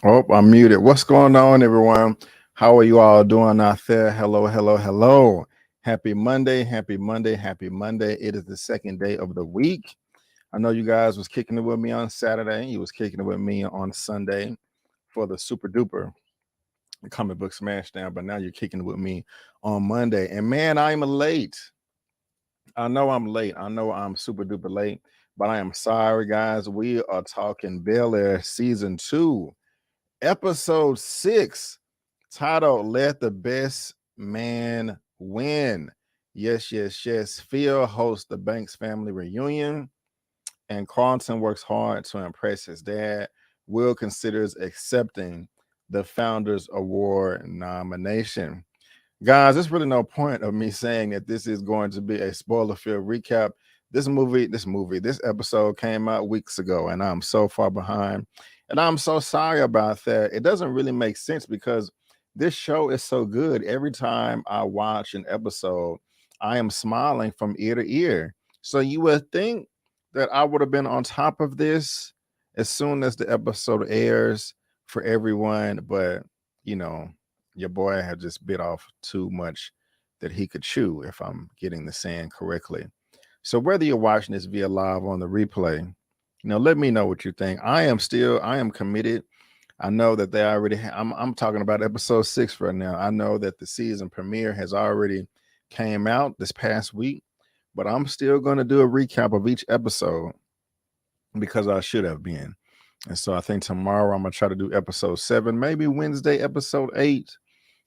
Oh, I'm muted. What's going on, everyone? How are you all doing out there? Hello, hello, hello. Happy Monday, happy Monday, happy Monday. It is the second day of the week. I know you guys was kicking it with me on Saturday. You was kicking it with me on Sunday for the super duper comic book smash down, but now you're kicking it with me on Monday. And man, I'm late. I know I'm late. I know I'm super duper late, but I am sorry, guys. We are talking Bel-Air season 2. Episode 6, titled Let the Best Man Win. Yes, yes, yes. Phil hosts the Banks family reunion, and Carlton works hard to impress his dad. Will considers accepting the Founders Award nomination. Guys, there's really no point of me saying that this is going to be a spoiler-filled recap. This episode came out weeks ago, and I'm so far behind. And I'm so sorry about that. It doesn't really make sense because this show is so good. Every time I watch an episode, I am smiling from ear to ear. So you would think that I would have been on top of this as soon as the episode airs for everyone, but you know, your boy had just bit off too much that he could chew, if I'm getting the saying correctly. So whether you're watching this via live on the replay, let me know what you think. I am committed. I know that they already I'm talking about episode 6 right now. I know that the season premiere has already came out this past week, but I'm still going to do a recap of each episode because I should have been. And so I think tomorrow I'm going to try to do episode 7, maybe Wednesday episode 8,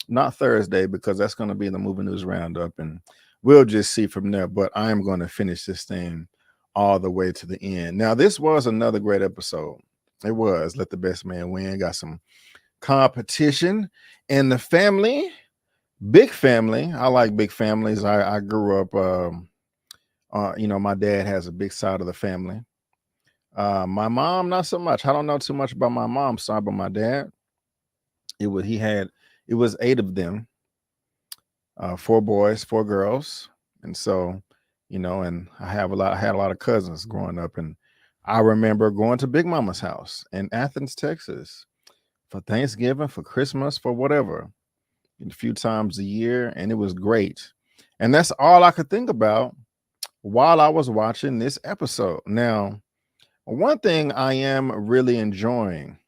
not Thursday, because that's going to be in the movie news roundup, and we'll just see from there. But I am going to finish this thing all the way to the end. Now, this was another great episode. It was Let the Best Man Win. Got some competition, and the family, big family. I like big families. I grew up, my dad has a big side of the family. My mom, not so much. I don't know too much about my mom's side, but my dad, it was 8 of them, 4 boys, 4 girls, and so, and I had a lot of cousins growing up, and I remember going to Big Mama's house in Athens, Texas, for Thanksgiving, for Christmas, for whatever, a few times a year, and it was great. And that's all I could think about while I was watching this episode. Now, one thing I am really enjoying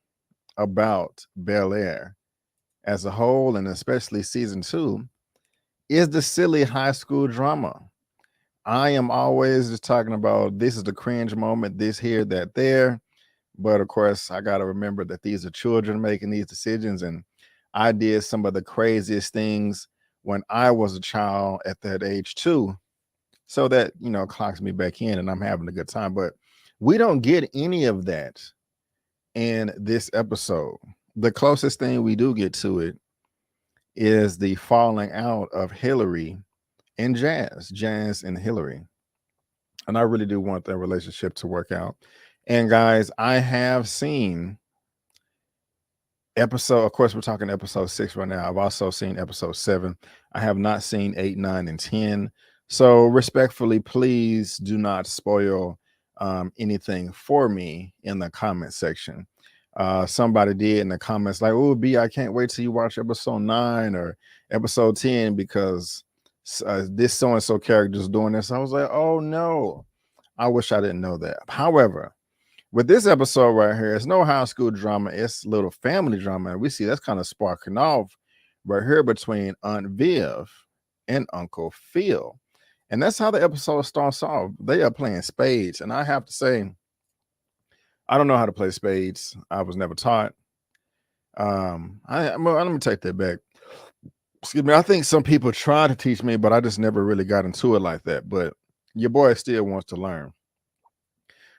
about Bel-Air as a whole, and especially season 2, is the silly high school drama. I am always just talking about this is the cringe moment, this here, that there. But of course, I got to remember that these are children making these decisions. And I did some of the craziest things when I was a child at that age too. So that, clocks me back in and I'm having a good time. But we don't get any of that in this episode. The closest thing we do get to it is the falling out of Hillary and Jazz and Hillary. And I really do want that relationship to work out. And guys, I have seen of course, we're talking episode 6 right now. I've also seen episode 7. I have not seen 8, 9, and 10. So respectfully, please do not spoil anything for me in the comment section. Somebody did in the comments like, oh, B, I can't wait till you watch episode 9 or episode 10 because this so-and-so character is doing this. I was like, oh no, I wish I didn't know that. However, with this episode right here, it's no high school drama, it's little family drama. And we see that's kind of sparking off right here between Aunt Viv and Uncle Phil. And that's how the episode starts off. They are playing spades. And I have to say, I don't know how to play spades. I was never taught. Let me take that back. Excuse me. I think some people try to teach me, but I just never really got into it like that. But your boy still wants to learn.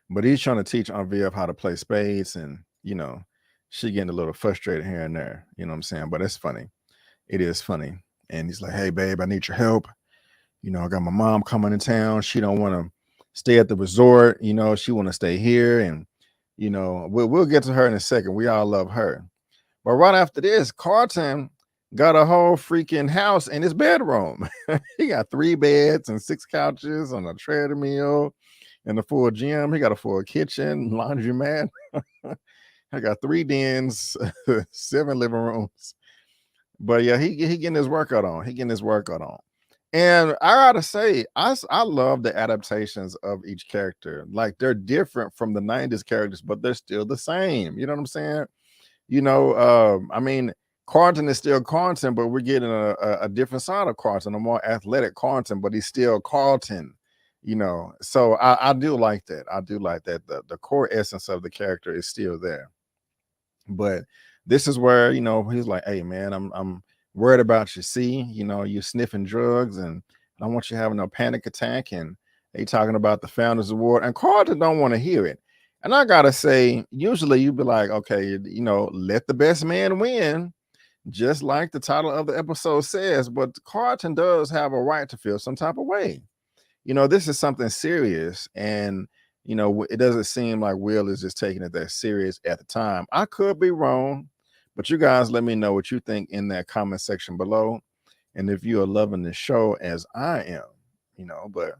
But he's trying to teach Aunt Viv how to play spades, and she getting a little frustrated here and there. You know what I'm saying? But it's funny. It is funny. And he's like, "Hey, babe, I need your help. I got my mom coming in town. She don't want to stay at the resort. She want to stay here, and we'll get to her in a second. We all love her. But right after this, Carlton got a whole freaking house in his bedroom. He got 3 beds and 6 couches on a treadmill and a full gym. He got a full kitchen, laundromat. I got 3 dens, 7 living rooms. But yeah, he getting his workout on. He getting his workout on. And I gotta say, I love the adaptations of each character. Like they're different from the 90s characters, but they're still the same. You know what I'm saying? I mean, Carlton is still Carlton, but we're getting a different side of Carlton, a more athletic Carlton, but he's still Carlton, So I do like that. I do like that. The core essence of the character is still there. But this is where, he's like, hey man, I'm worried about you. See, you're sniffing drugs and I don't want you having a panic attack. And they talking about the Founders Award, and Carlton don't want to hear it. And I gotta say, usually you'd be like, okay, let the best man win, just like the title of the episode says. But Carlton does have a right to feel some type of way. This is something serious, and it doesn't seem like Will is just taking it that serious at the time. I could be wrong, but you guys let me know what you think in that comment section below, and if you are loving the show as I am, but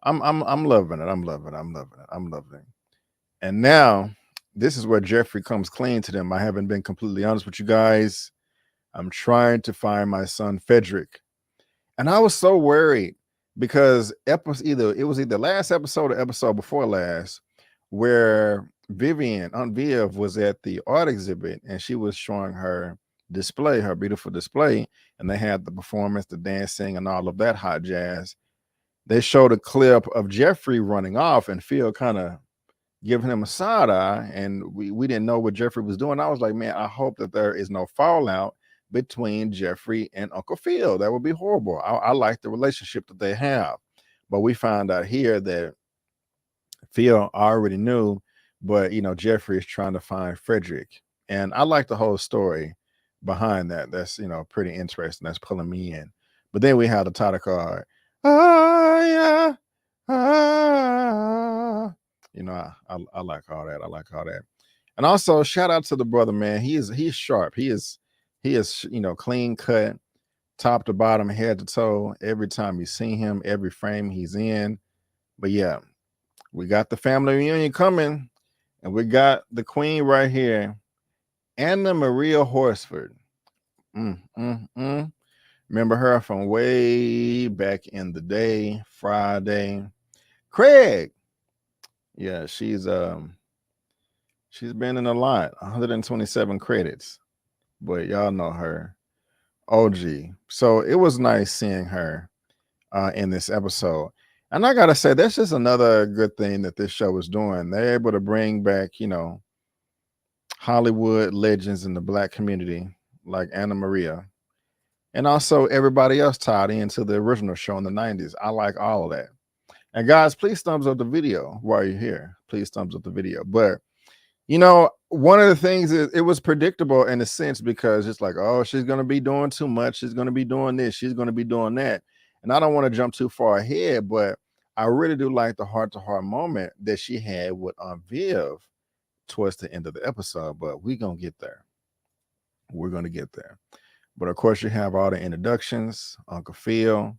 I'm loving it. I'm loving it. I'm loving it. I'm loving it. And now this is where Jeffrey comes clean to them. I haven't been completely honest with you guys. I'm trying to find my son Frederick, and I was so worried because it was either last episode or episode before last where Aunt Viv was at the art exhibit and she was showing her display, her beautiful display, and they had the performance, the dancing, and all of that hot jazz. They showed a clip of Jeffrey running off and Phil kind of giving him a side eye, and we didn't know what Jeffrey was doing. I was like, man, I hope that there is no fallout between Jeffrey and Uncle Phil. That would be horrible. I like the relationship that they have. But we found out here that Phil already knew, but Jeffrey is trying to find Frederick. And I like the whole story behind that. That's pretty interesting. That's pulling me in. But then we have the title card. Oh yeah. Ah. I like all that. I like all that. And also shout out to the brother, man. He's sharp. He is clean cut, top to bottom, head to toe. Every time you see him, every frame he's in. But yeah, we got the family reunion coming, and we got the queen right here, Anna Maria Horsford. Remember her from way back in the day, Friday. Craig. Yeah, she's been in a lot, 127 credits. But y'all know her. OG. So it was nice seeing her in this episode. And I gotta say, that's just another good thing that this show is doing. They're able to bring back, Hollywood legends in the Black community, like Anna Maria, and also everybody else tied into the original show in the 90s. I like all of that. And guys, please thumbs up the video while you're here. Please thumbs up the video. But one of the things is it was predictable in a sense, because it's like, oh, she's going to be doing too much. She's going to be doing this. She's going to be doing that. And I don't want to jump too far ahead, but I really do like the heart-to-heart moment that she had with Aunt Viv towards the end of the episode. But we're going to get there. We're going to get there. But of course, you have all the introductions. Uncle Phil,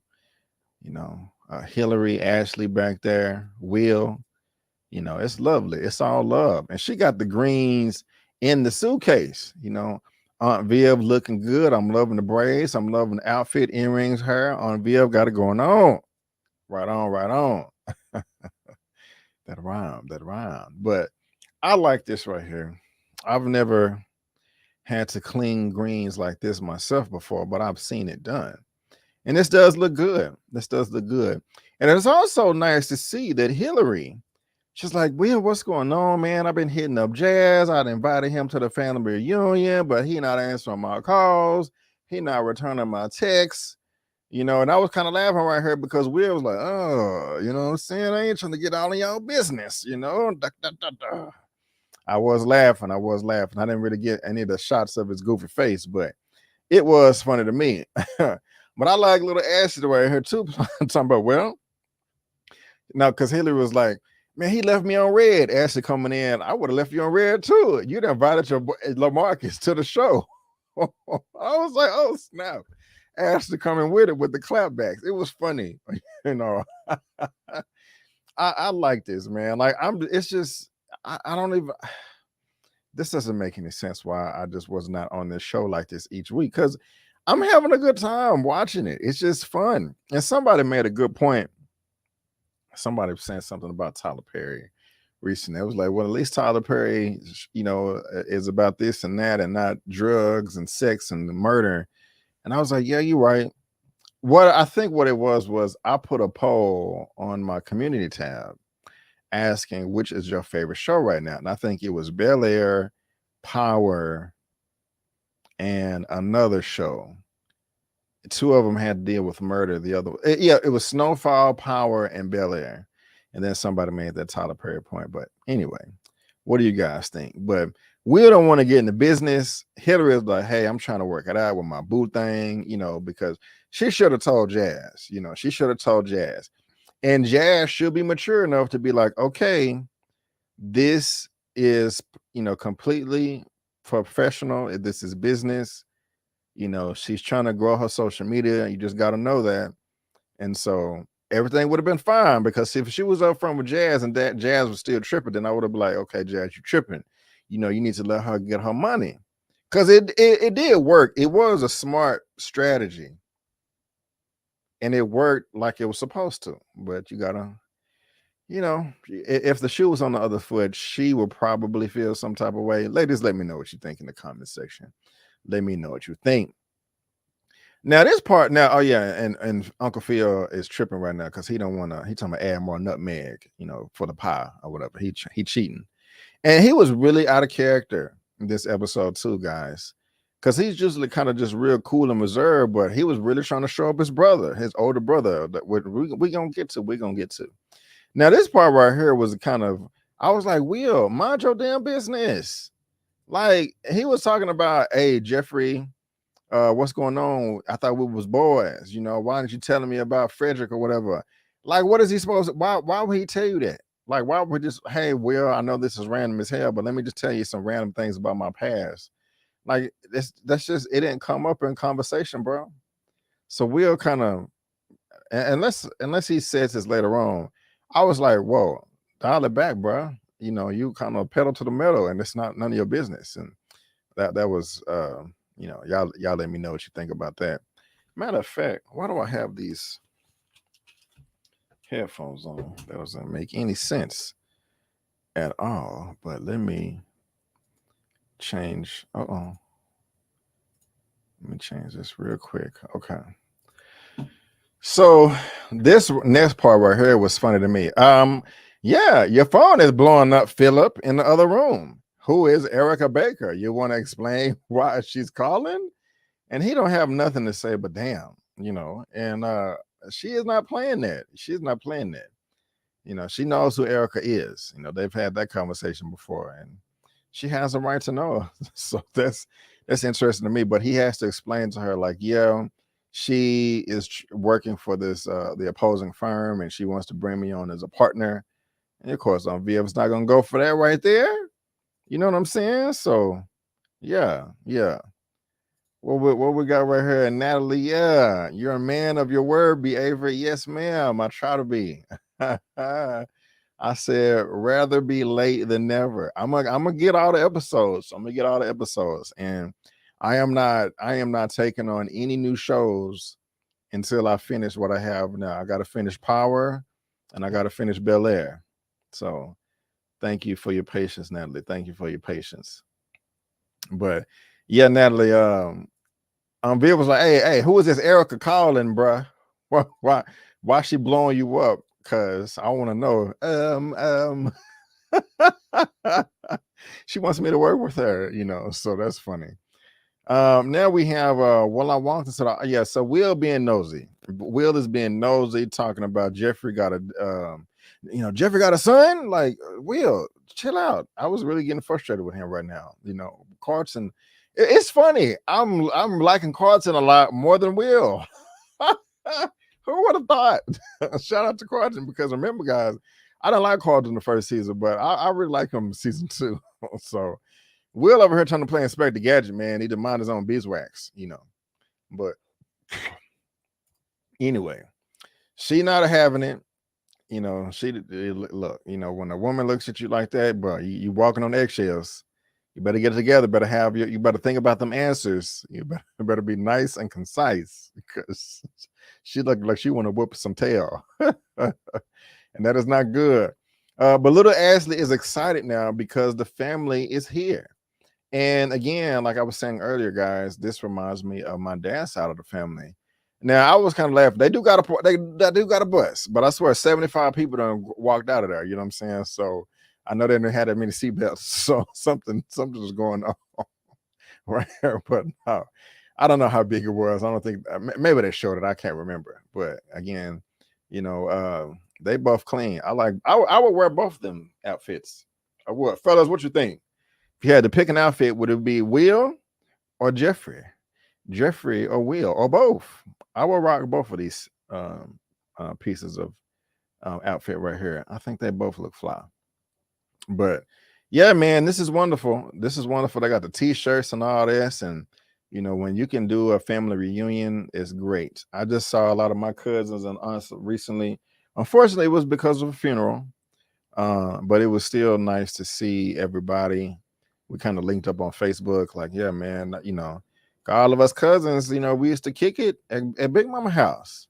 Hillary, Ashley back there, Will. It's lovely. It's all love. And she got the greens in the suitcase. Aunt Viv looking good. I'm loving the braids. I'm loving the outfit, earrings, hair. Aunt Viv got it going on. Right on, right on. That rhyme. But I like this right here. I've never had to clean greens like this myself before, but I've seen it done. And this does look good. And it's also nice to see that Hillary, she's like, Will, what's going on, man? I've been hitting up Jazz. I'd invited him to the family reunion, but he not answering my calls. He not returning my texts. And I was kind of laughing right here because Will was like, oh, what I'm saying? I ain't trying to get all in y'all business, I was laughing. I didn't really get any of the shots of his goofy face, but it was funny to me. But I like little Ashley right here too. Talking about, well, now, because Hillary was like, man, he left me on red. Ashley coming in, I would have left you on red too. You'd invited your boy LaMarcus to the show. I was like, oh snap. Ashley coming with it with the clapbacks. It was funny. I like this, man. Like it's just, I don't even, this doesn't make any sense why I just was not on this show like this each week, because I'm having a good time watching it. It's just fun. And somebody made a good point. Somebody was saying something about Tyler Perry recently. It was like, well, at least Tyler Perry, is about this and that and not drugs and sex and murder. And I was like, yeah, you're right. What I think what it was I put a poll on my community tab asking which is your favorite show right now. And I think it was Bel-Air, Power, and another show. Two of them had to deal with murder. The other, it was Snowfall, Power, and Bel-Air. And then somebody made that Tyler Perry point. But anyway, what do you guys think? But we don't want to get in the business. Hillary is like, hey, I'm trying to work it out with my boo thing, because she should have told Jazz, she should have told Jazz. And Jazz should be mature enough to be like, okay, this is, completely professional. This is business. She's trying to grow her social media. You just got to know that. And so everything would have been fine, because if she was up front with Jazz and that Jazz was still tripping, then I would have been like, okay, Jazz, you tripping. You need to let her get her money. Because it did work. It was a smart strategy. And it worked like it was supposed to. But you got to, if the shoe was on the other foot, she would probably feel some type of way. Ladies, let me know what you think in the comment section. Let me know what you think. Now this part, oh yeah, and Uncle Phil is tripping right now because he don't want to. He talking about add more nutmeg, for the pie or whatever. He cheating, and he was really out of character in this episode too, guys, because he's usually kind of just real cool and reserved, but he was really trying to show up his brother, his older brother. That we gonna get to. We gonna get to. Now this part right here was kind of. I was like, Will, mind your damn business. Like he was talking about, hey, Jeffrey, what's going on? I thought we was boys. Why didn't you telling me about Frederick or whatever? Like, what is he supposed to? Why would he tell you that? Like, why would just, hey, Will, I know this is random as hell, but let me just tell you some random things about my past. Like, that's just, it didn't come up in conversation, bro. So Will kind of, unless he says this later on, I was like, whoa, dial it back, bro. You kind of pedal to the metal, and it's not none of your business. And that was y'all let me know what you think about that. Matter of fact, why do I have these headphones on? That doesn't make any sense at all. But let me change. Let me change this real quick. Okay. So this next part right here was funny to me. Yeah, your phone is blowing up, Philip, in the other room. Who is Erica Baker? You want to explain why she's calling? And he don't have nothing to say but damn, and she is not playing that. She's not playing that. She knows who Erica is. They've had that conversation before, and she has a right to know. So that's interesting to me. But he has to explain to her, like, yeah, she is working for this the opposing firm, and she wants to bring me on as a partner. And of course, VF's not gonna go for that right there. You know what I'm saying? So, yeah. What we got right here? Natalie, yeah, you're a man of your word, B. Avery. Yes, ma'am. I try to be. I said, rather be late than never. I'm gonna get all the episodes. And I am not taking on any new shows until I finish what I have now. I got to finish Power, and I got to finish Bel-Air. So, thank you for your patience, Natalie. Thank you for your patience. But yeah, Natalie, Bill was like, hey, who is this Erica calling, bruh? Why she blowing you up? Cause I want to know. She wants me to work with her, so that's funny. Now we have well, I want to say, so Will being nosy. Will is being nosy, talking about Jeffrey got Jeffrey got a son. Like, Will, chill out. I was really getting frustrated with him right now. Carson. It's funny. I'm liking Carson a lot more than Will. Who would have thought? Shout out to Carson, because remember, guys, I didn't like Carson the first season, but I really like him season 2. So Will over here trying to play Inspector Gadget, man. He didn't mind his own beeswax, But anyway, she not having it. She look. When a woman looks at you like that, bro, you walking on eggshells. You better get it together. Better have you better think about them answers. You better be nice and concise because she looked like she want to whoop some tail. And that is not good. But little Ashley is excited now because the family is here. And again, like I was saying earlier, guys, this reminds me of my dad's side of the family. Now I was kind of laughing. They do got a bus, but I swear 75 people done walked out of there. You know what I'm saying? So I know they didn't have that many seatbelts, so something was going on right here. But no, I don't know how big it was. I don't think maybe they showed it. I can't remember. But again, they both clean. I would wear both of them outfits. I would. Fellas, what you think? If you had to pick an outfit, would it be Will or Jeffrey? Jeffrey or Will or both? I will rock both of these pieces of outfit right here. I think they both look fly. But yeah, man, this is wonderful. This is wonderful. They got the t-shirts and all this, and when you can do a family reunion, it's great. I just saw a lot of my cousins and aunts recently. Unfortunately, it was because of a funeral, but it was still nice to see everybody. We kind of linked up on Facebook, like, yeah, man, all of us cousins, we used to kick it at Big Mama house,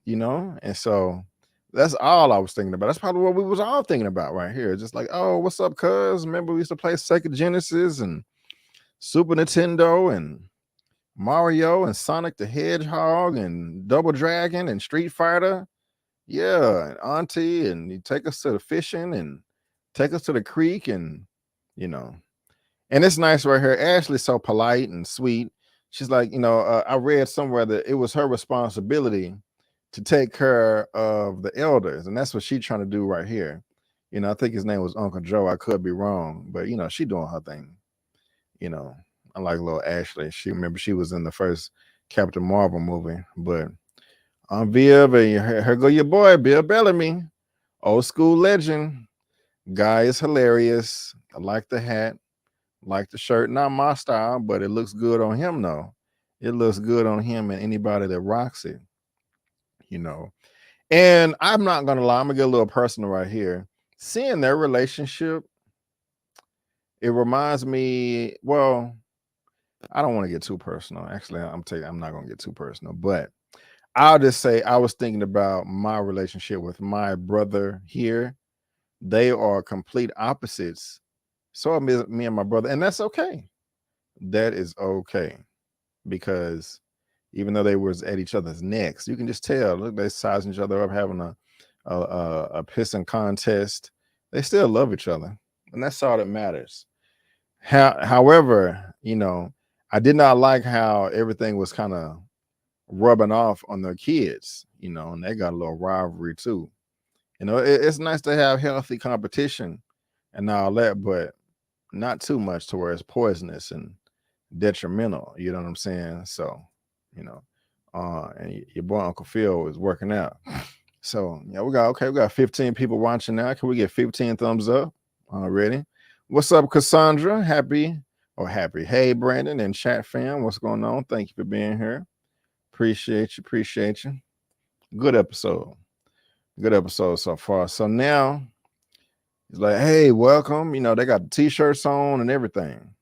and so that's all I was thinking about. That's probably what we was all thinking about right here. Just like, oh, what's up, cuz? Remember we used to play Sega Genesis and Super Nintendo and Mario and Sonic the Hedgehog and Double Dragon and Street Fighter. Yeah, and Auntie, and you take us to the fishing and take us to the creek, and and it's nice right here. Ashley's so polite and sweet. She's like, I read somewhere that it was her responsibility to take care of the elders, and that's what she's trying to do right here. I think his name was Uncle Joe. I could be wrong, but she doing her thing. I like little Ashley. She was in the first Captain Marvel movie, but Viv, here go your boy Bill Bellamy, old school legend. Guy is hilarious. I like the hat, like the shirt. Not my style, but it looks good on him though. It looks good on him and anybody that rocks it. And I'm not gonna lie, I'm gonna get a little personal right here. Seeing their relationship, it reminds me. Well, I don't want to get too personal. Actually, I'm not gonna get too personal, but I'll just say I was thinking about my relationship with my brother here. They are complete opposites. So are me and my brother, and that's okay. That is okay, because even though they was at each other's necks, you can just tell. Look, they sizing each other up, having a pissing contest. They still love each other, and that's all that matters. However, I did not like how everything was kind of rubbing off on their kids, and they got a little rivalry too. It's nice to have healthy competition and all that, but not too much to where it's poisonous and detrimental. You know what I'm saying? So, and your boy Uncle Phil is working out. So yeah, we got 15 people watching now. Can we get 15 thumbs up already? What's up, Cassandra? Happy. Hey, Brandon and chat fam, what's going on? Thank you for being here. Appreciate you. Good episode so far. So now it's like, hey, welcome. They got the t-shirts on and everything.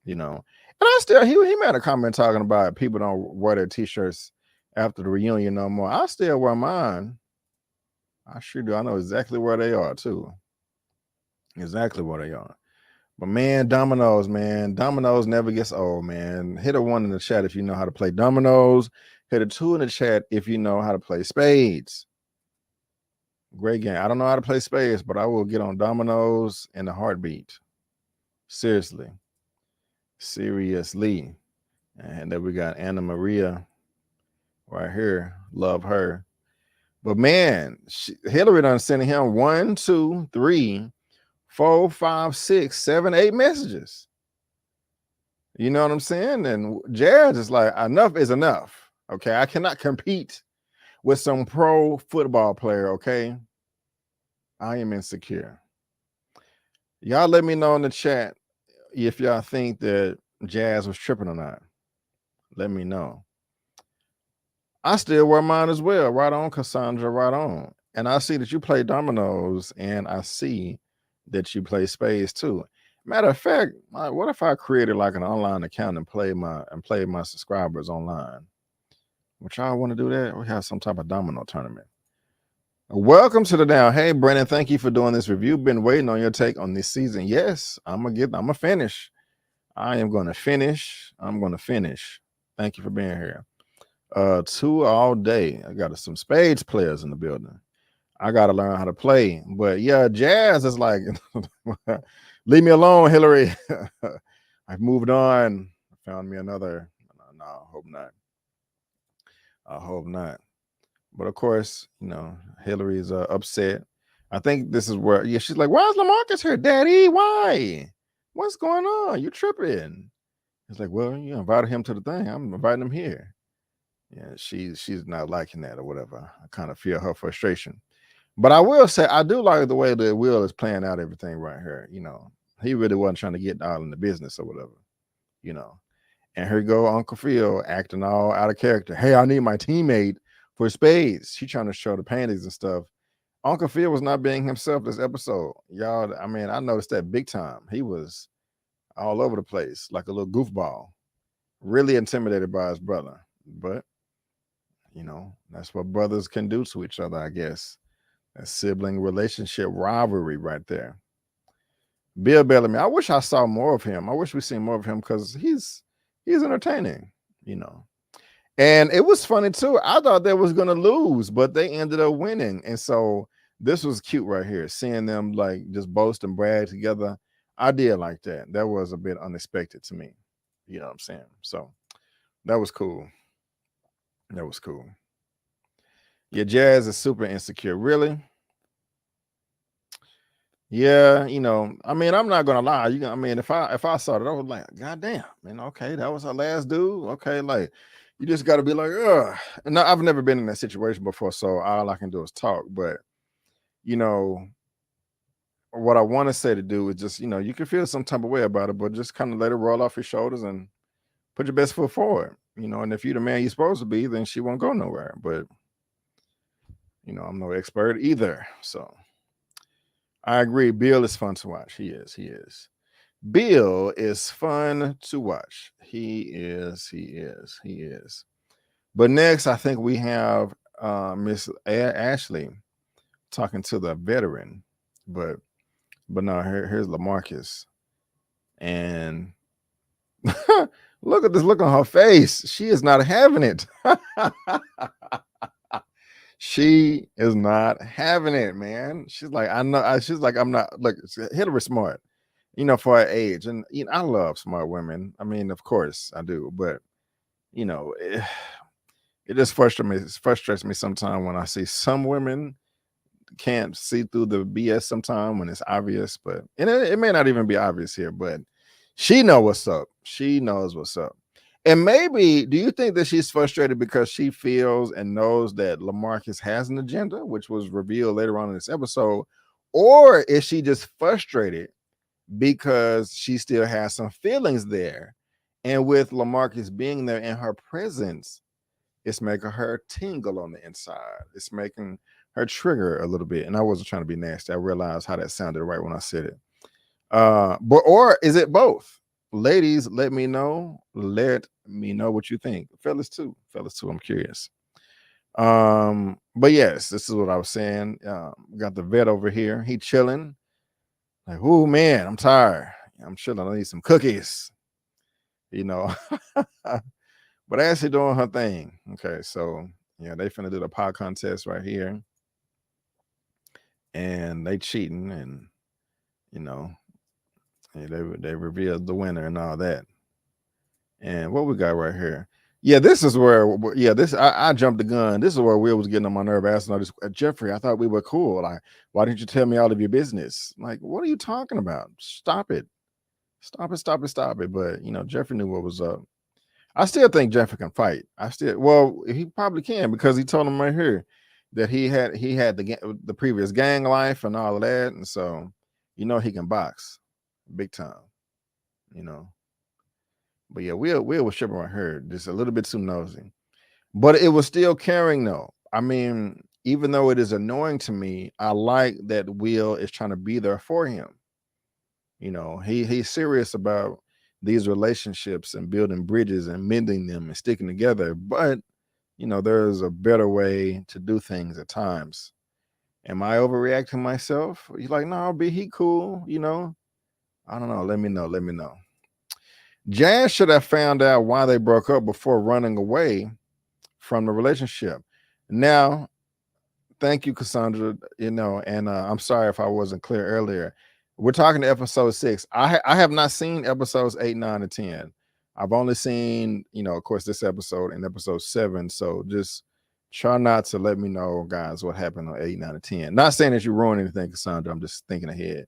And I still he made a comment talking about people don't wear their t-shirts after the reunion no more. I still wear mine. I sure do. I know exactly where they are too. Exactly where they are. But man, dominoes never gets old, man. Hit a 1 in the chat if you know how to play dominoes. Hit a 2 in the chat if you know how to play spades. Great game. I don't know how to play spades, but I will get on dominoes in a heartbeat. Seriously. And then we got Anna Maria right here. Love her. But man, Hillary done sending him 1, 2, 3, 4, 5, 6, 7, 8 messages. You know what I'm saying? And Jared is like, enough is enough. Okay, I cannot compete with some pro football player. Okay, I am insecure. Y'all let me know in the chat if y'all think that Jazz was tripping or not. Let me know. I still wear mine as well. Right on, Cassandra, right on. And I see that you play dominoes, and I see that you play spades too. Matter of fact, what if I created like an online account and play my subscribers online? Would y'all want to do that? We have some type of domino tournament. Welcome to the down. Hey, Brandon, thank you for doing this review. Been waiting on your take on this season. Yes, I'm gonna finish. I am gonna finish. I'm gonna finish. Thank you for being here. 2 all day. I got some spades players in the building. I gotta learn how to play. But yeah, jazz is like leave me alone, Hillary. I've moved on. I found me another. No, I hope not. I hope not. But of course, Hillary's upset. I think this is where, she's like, why is LaMarcus here, Daddy? Why? What's going on? You tripping? It's like, well, you invited him to the thing. I'm inviting him here. Yeah, she's not liking that or whatever. I kind of feel her frustration. But I will say, I do like the way that Will is playing out everything right here. He really wasn't trying to get all in the business or whatever, And here go Uncle Phil acting all out of character. Hey, I need my teammate for spades. She trying to show the panties and stuff. Uncle Phil was not being himself this episode. Y'all, I mean, I noticed that big time. He was all over the place like a little goofball, really intimidated by his brother. But, that's what brothers can do to each other, I guess. A sibling relationship rivalry right there. Bill Bellamy, I wish I saw more of him. I wish we seen more of him because he's entertaining, And it was funny too. I thought they was gonna lose, but they ended up winning. And so this was cute right here, seeing them like just boast and brag together. I did like that. That was a bit unexpected to me. You know what I'm saying? So that was cool. That was cool. Yeah, Jazz is super insecure. Really? Yeah, I mean, I'm not gonna lie. I mean, if I saw it, I was like, God damn, man, okay, that was her last dude. Okay, like you just gotta be like, ugh. And I've never been in that situation before, so all I can do is talk. But what I want to say to do is just, you can feel some type of way about it, but just kind of let it roll off your shoulders and put your best foot forward. And if you're the man you're supposed to be, then she won't go nowhere. But I'm no expert either. So I agree. Bill is fun to watch. He is. Bill is fun to watch. He is. But next, I think we have Miss Ashley talking to the veteran. But no, here's LaMarcus. And look at this look on her face. She is not having it. She is not having it, man. She's like, I know. She's like, I'm not. Look, Hillary smart, for her age, and I love smart women. I mean, of course I do, but it just frustrates me sometimes when I see some women can't see through the BS sometimes when it's obvious. But it may not even be obvious here, but she knows what's up. She knows what's up. And maybe, do you think that she's frustrated because she feels and knows that LaMarcus has an agenda, which was revealed later on in this episode? Or is she just frustrated because she still has some feelings there? And with LaMarcus being there in her presence, it's making her tingle on the inside. It's making her trigger a little bit. And I wasn't trying to be nasty. I realized how that sounded right when I said it. Or is it both? Ladies, let me know what you think. Fellas too, I'm curious. But yes, this is what I was saying. Got the vet over here. He chilling. Like, oh man, I'm tired. I'm chilling. I need some cookies. But Ashley doing her thing. Okay, so yeah, they finna do the pod contest right here. And they cheating, and they revealed the winner and all that. And what we got right here? Yeah, this is where. Yeah, I jumped the gun. This is where Will was getting on my nerve, asking all this. Jeffrey, I thought we were cool. Like, why didn't you tell me all of your business? Like, what are you talking about? Stop it! Stop it! But Jeffrey knew what was up. I still think Jeffrey can fight. He probably can because he told him right here that he had the previous gang life and all of that, and so he can box big time. But yeah, Will was shipping right here, just a little bit too nosy. But it was still caring though. I mean, even though it is annoying to me, I like that Will is trying to be there for him. You know, he's serious about these relationships and building bridges and mending them and sticking together. But you know, there's a better way to do things at times. Am I overreacting myself? He's like, no, be he cool, you know? I don't know. Let me know. Let me know. Jazz should have found out why they broke up before running away from the relationship. Now, thank you, Cassandra. You know, and I'm sorry if I wasn't clear earlier. We're talking to episode 6. I have not seen episodes 8, 9, and 10. I've only seen, you know, of course, this episode and episode 7. So just try not to let me know, guys, what happened on 8, 9, and 10. Not saying that you ruined anything, Cassandra. I'm just thinking ahead.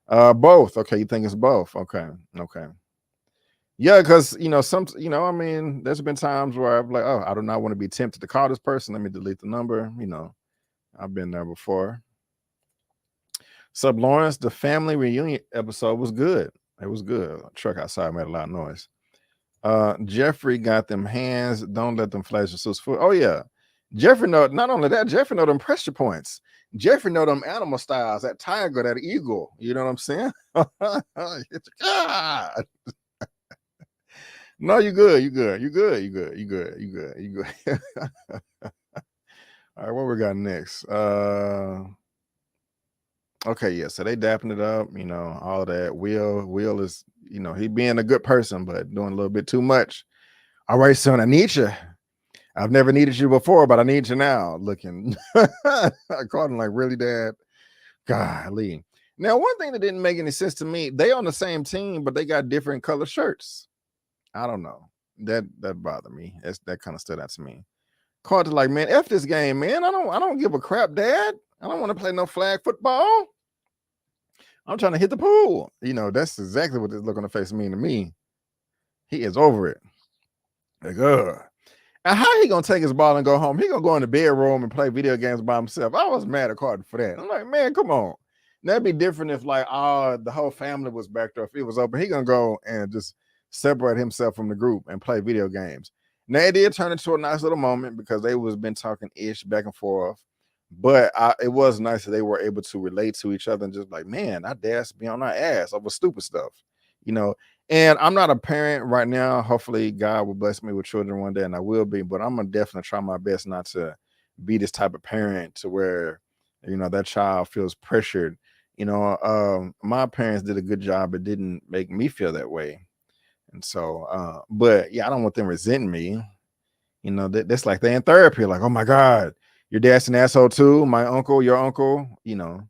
Both. Okay, you think it's both. Okay. Okay. Yeah, because you know, I mean, there's been times where I'm like, oh, I do not want to be tempted to call this person. Let me delete the number. You know, I've been there before. Sub Lawrence, the family reunion episode was good. It was good. A truck outside made a lot of noise. Jeffrey got them hands. Don't let them flash the suit's foot. Oh yeah, Jeffrey know. Not only that, Jeffrey know them pressure points. Jeffrey know them animal styles. That tiger, that eagle. You know what I'm saying? God. No, you good. You good. You good. You good. You good. You good. You good. All right, what we got next? Okay, yeah. So they dapping it up, you know, all of that. Will is, you know, he being a good person, but doing a little bit too much. All right, son, I need you. I've never needed you before, but I need you now. Looking, I called him like, really, Dad? Golly. Now, one thing that didn't make any sense to me, they on the same team, but they got different color shirts. I don't know. That bothered me. That kind of stood out to me. Carter like, man, F this game, man. I don't give a crap, Dad. I don't want to play no flag football. I'm trying to hit the pool. You know, that's exactly what this look on the face mean to me. He is over it. Like, and how he gonna take his ball and go home? He gonna go in the bedroom and play video games by himself. I was mad at Carter for that. I'm like, man, come on. That'd be different if like the whole family was back there. If it was open, he gonna go and just separate himself from the group and play video games. Now it did turn into a nice little moment because they was been talking ish back and forth. But it was nice that they were able to relate to each other and just like, man, our dads be on our ass over stupid stuff, you know. And I'm not a parent right now. Hopefully, God will bless me with children one day, and I will be. But I'm gonna definitely try my best not to be this type of parent to where, you know, that child feels pressured. You know, my parents did a good job. It didn't make me feel that way. And so, but yeah, I don't want them resenting me. You know, that's like they're in therapy. Like, oh my God, your dad's an asshole too. My uncle, your uncle, you know.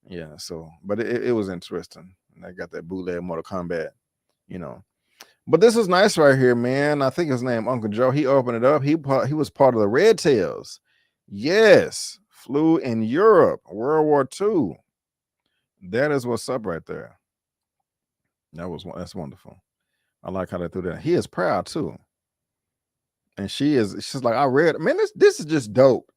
Yeah, so, but it was interesting. And I got that bootleg Mortal Kombat, you know. But this is nice right here, man. I think his name Uncle Joe. He opened it up. He was part of the Red Tails. Yes, flew in Europe, World War II. That is what's up right there. That's wonderful. I like how they threw that. He is proud too. And she's like, I read, man, this is just dope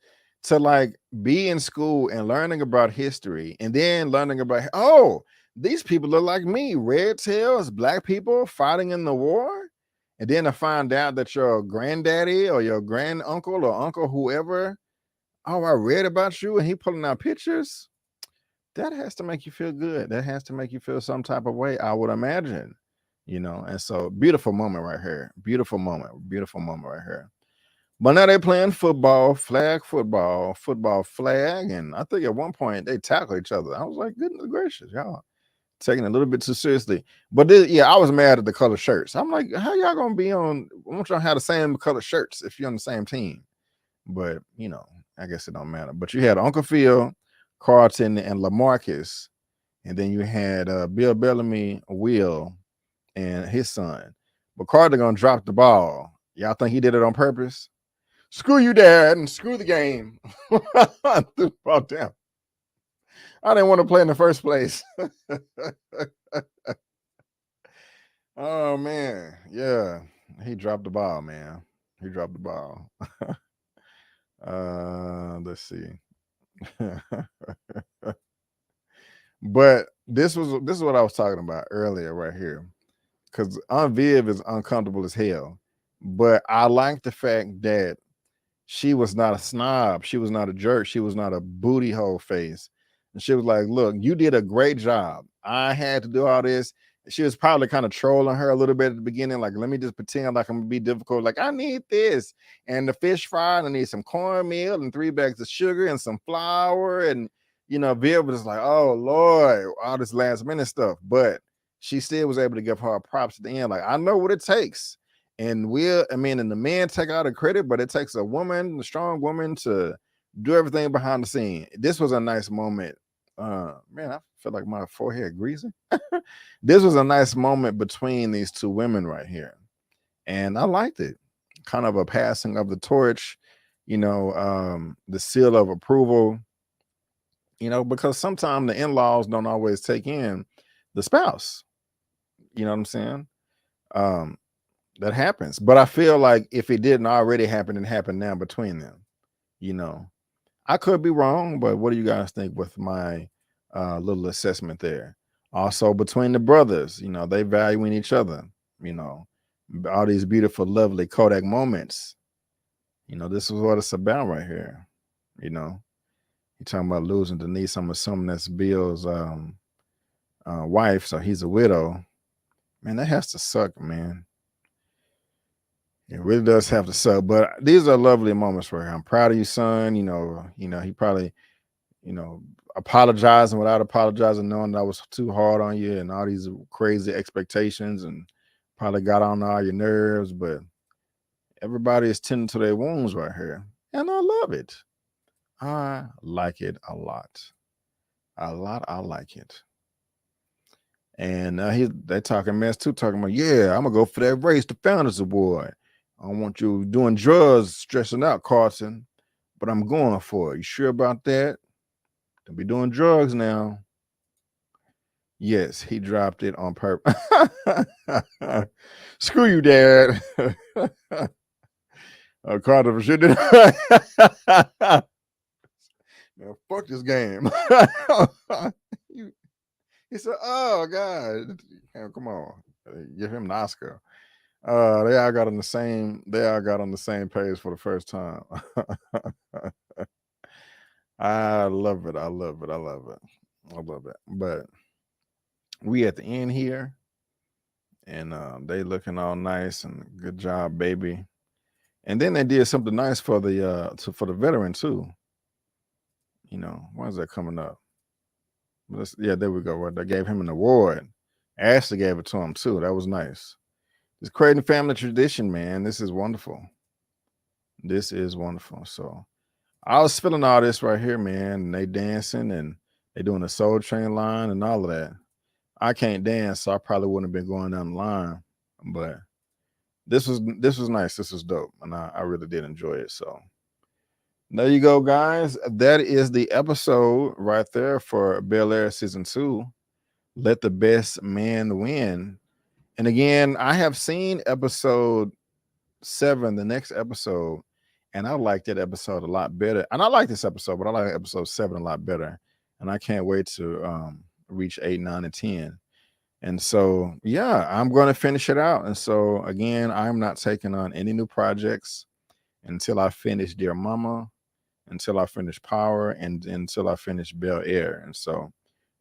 to like be in school and learning about history and then learning about, oh, these people look like me, red tails, black people fighting in the war. And then to find out that your granddaddy or your granduncle or uncle, whoever, oh, I read about you, and he pulling out pictures. That has to make you feel good. That has to make you feel some type of way, I would imagine. You know, and so beautiful moment right here. Beautiful moment right here. But now they playing football, flag flag. And I think at one point they tackle each other. I was like, goodness gracious, y'all taking it a little bit too seriously. But yeah, I was mad at the color shirts. I'm like, how y'all gonna be on? I want y'all to have the same color shirts if you're on the same team. But you know, I guess it don't matter. But you had Uncle Phil, Carlton, and LaMarcus, and then you had Bill Bellamy, Will, and his son. But Carter gonna drop the ball. Y'all think he did it on purpose? Screw you, Dad, and screw the game. I threw the ball down. I didn't want to play in the first place. Oh man, yeah, he dropped the ball, man. He dropped the ball. Let's see. But this is what I was talking about earlier, right here. Because Aunt Viv is uncomfortable as hell. But I like the fact that she was not a snob. She was not a jerk. She was not a booty hole face. And she was like, look, you did a great job. I had to do all this. She was probably kind of trolling her a little bit at the beginning. Like, let me just pretend like I'm gonna be difficult. Like, I need this and the fish fry. I need some cornmeal and 3 bags of sugar and some flour. And, Viv was like, oh, Lord, all this last minute stuff. But she still was able to give her props at the end. Like, I know what it takes. And and the men take all the credit, but it takes a woman, a strong woman, to do everything behind the scene. This was a nice moment. Man, I feel like my forehead greasy. This was a nice moment between these two women right here. And I liked it. Kind of a passing of the torch, the seal of approval, because sometimes the in-laws don't always take in the spouse. You know what I'm saying? That happens. But I feel like if it didn't already happen, it happened now between them. I could be wrong, but what do you guys think with my little assessment there? Also, between the brothers, they valuing each other, all these beautiful, lovely Kodak moments. This is what it's about right here. You're talking about losing Denise. I'm assuming that's Bill's wife, so he's a widow. Man, that has to suck, man. It really does have to suck, but these are lovely moments for her. I'm proud of you, son. He probably, apologizing without apologizing, knowing that I was too hard on you and all these crazy expectations, and probably got on all your nerves. But everybody is tending to their wounds right here, and I love it. I like it a lot. I like it. And they talking mess too, talking about, yeah, I'm gonna go for that race, the Founders Award. I don't want you doing drugs, stressing out, Carson, but I'm going for it. You sure about that? Don't be doing drugs now. Yes, he dropped it on purpose. Screw you, Dad. Carter shit. Now, fuck this game. He said, oh, God. Come on. Give him an Oscar. They all got on the same page for the first time. I love it. But we at the end here, and they looking all nice, and good job, baby. And then they did something nice for the veteran too. Why is that coming up? Yeah, there we go. They gave him an award. Ashley gave it to him too. That was nice. It's creating family tradition, man. This is wonderful. So I was feeling all this right here, man. And they dancing and they doing the Soul Train line and all of that. I can't dance, so I probably wouldn't have been going down the line. But this was nice. This was dope, and I really did enjoy it. So there you go, guys. That is the episode right there for Bel-Air season 2. Let the best man win. And again, I have seen episode 7, the next episode, and I like that episode a lot better. And I like this episode, but I like episode 7 a lot better. And I can't wait to reach 8, 9, and 10. And so, yeah, I'm going to finish it out. And so, again, I'm not taking on any new projects until I finish Dear Mama, until I finish Power, and until I finish Bel-Air. And so,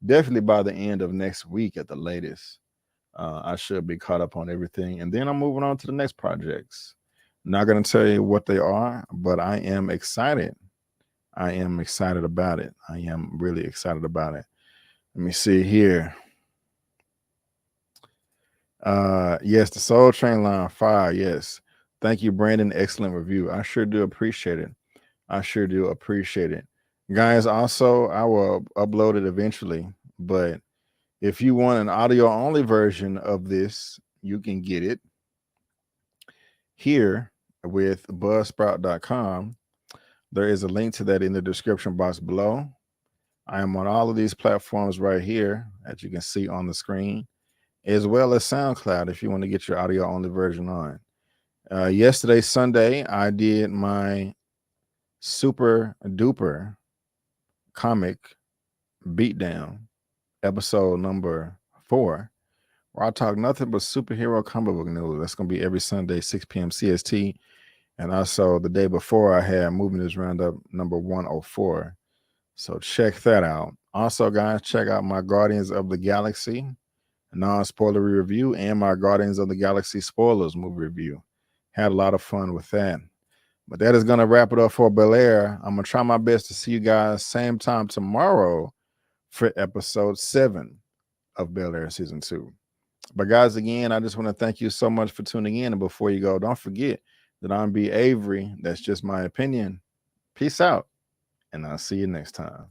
definitely by the end of next week at the latest, I should be caught up on everything. And then I'm moving on to the next projects. Not going to tell you what they are, but I am excited. I am excited about it. I am really excited about it. Let me see here. Yes, the Soul Train line, fire. Yes. Thank you, Brandon. Excellent review. I sure do appreciate it. Guys, also, I will upload it eventually, but if you want an audio only version of this, you can get it here with buzzsprout.com. There is a link to that in the description box below. I am on all of these platforms right here, as you can see on the screen, as well as SoundCloud if you want to get your audio only version on. Yesterday, Sunday, I did my super duper comic beatdown, episode number 4, where I talk nothing but superhero comic book news. That's going to be every Sunday, 6 p.m. CST. And also the day before, I had Moving This Roundup number 104. So check that out. Also, guys, check out my Guardians of the Galaxy non-spoiler review and my Guardians of the Galaxy spoilers movie review. Had a lot of fun with that. But that is going to wrap it up for Bel-Air. I'm going to try my best to see you guys same time tomorrow for episode 7 of Bel-Air season 2. But guys, again, I just want to thank you so much for tuning in. And before you go, don't forget that I'm B. Avery. That's just my opinion. Peace out, and I'll see you next time.